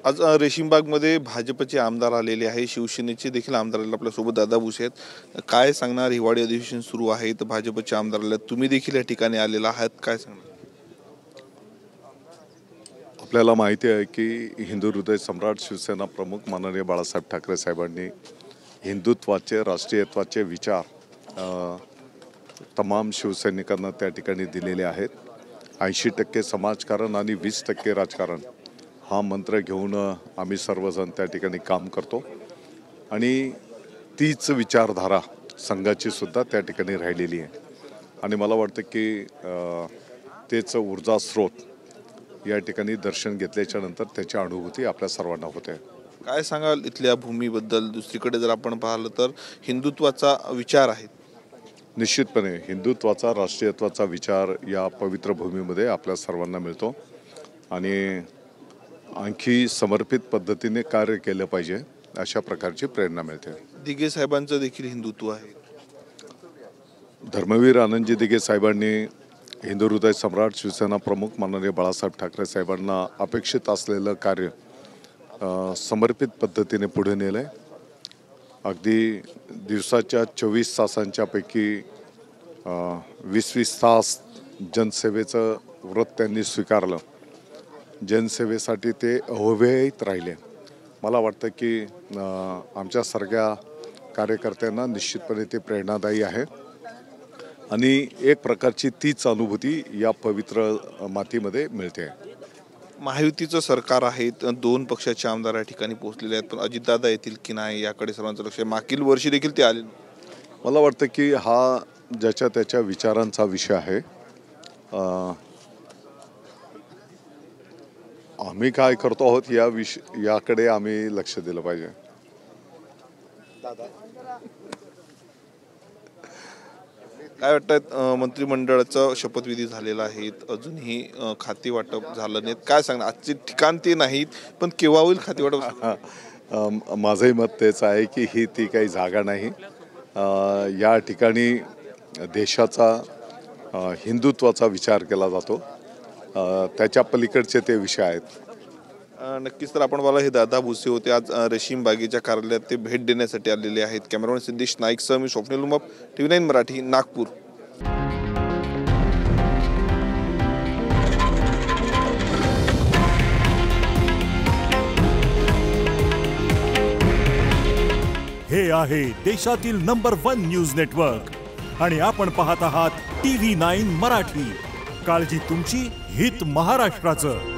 आज रेशीमबागमध्ये भाजपचे आमदार आलेले आहे, शिवसेनेचे देखील आमदार आलेले आपल्यासोबत दादा भुसे आहेत. काय सांगणार? हिवाळी अधिवेशन सुरू आहे तर भाजपचे आमदार आले, तुम्ही देखील या ठिकाणी आलेला आहात, काय सांगणार? आपल्याला माहिती आहे की हिंदू हृदय सम्राट शिवसेना प्रमुख माननीय बाळासाहेब ठाकरे साहेबांनी हिंदुत्वाचे राष्ट्रीयत्वाचे विचार तमाम शिवसैनिकांना त्या ठिकाणी दिलेले आहेत. 80% समाजकारण आणि 20% राजकारण हा मंत्र घेऊन आम्ही सर्वजण त्या ठिकाणी काम करतो आणि तीच विचारधारा संघाची सुद्धा त्या ठिकाणी राहिलेली आहे. आणि मला वाटतं की तेच ऊर्जा स्रोत या ठिकाणी दर्शन घेतल्याच्या नंतर त्याची अनुभूती आपल्या सर्वांना होते. काय सांगाल इथल्या भूमीबद्दल? दुसरीकडे जर आपण पाहिलं तर हिंदुत्वाचा विचार आहे. निश्चितपणे हिंदुत्वाचा राष्ट्रीयत्वाचा विचार या पवित्र भूमीमध्ये आपल्या सर्वांना मिळतो आणि आणखी समर्पित पद्धतीने कार्य केलं पाहिजे अशा प्रकारची प्रेरणा मिळते. दिघे साहेबांचं देखील हिंदुत्व आहे. धर्मवीर आनंदजी दिघे साहेबांनी हिंदू हृदय सम्राट शिवसेना प्रमुख माननीय बाळासाहेब ठाकरे साहेबांना अपेक्षित असलेलं कार्य समर्पित पद्धतीने पुढे नेलं आहे. अगदी दिवसाच्या 24 तासांच्या पैकी 20-20 तास जनसेवेचं व्रत त्यांनी स्वीकारलं. जनसेवेसाठी ते अव्ययित राहिले. मला वाटतं की आमच्या सगळ्या कार्यकर्त्यांना निश्चितपणे ते प्रेरणादायी आहे आणि एक प्रकारची तीच अनुभूती या पवित्र मातीमध्ये मिळते. महायुतीचं सरकार आहे, 2 पक्षाचे आमदार या ठिकाणी पोहोचलेले आहेत, पण अजितदादा येतील की नाही याकडे सर्वांचं लक्ष आहे. मागील वर्षी देखील ते आले. मला वाटतं की हा ज्याच्या त्याच्या विचारांचा विषय आहे. आम्ही काय करतो आहोत याकडे आम्ही लक्ष दिलं पाहिजे. काय वाटतं? मंत्रिमंडळाचा शपथविधी झालेला आहे, अजूनही खाती वाटप झालं नाहीत, काय सांगणार? आजचे ठिकाण ते नाहीत, पण केव्हा होईल खाती वाटप? माझंही मत तेच आहे की ती काही जागा नाही. या ठिकाणी देशाचा हिंदुत्वाचा विचार केला जातो, त्याच्या पलीकडचे ते विषय आहेत. नक्कीच. तर आपण मला हे दादा भुसे होते, आज रेशीम बागेच्या कार्यालयात ते भेट देण्यासाठी आलेले आहेत. कॅमेरामॅन सिद्धेश नाईकसह मी स्वप्नील उमप, TV9 मराठी, नागपूर. हे आहे देशातील नंबर 1 न्यूज नेटवर्क आणि आपण पाहत आहात TV9 मराठी. काळजी तुमची, हित महाराष्ट्राचं.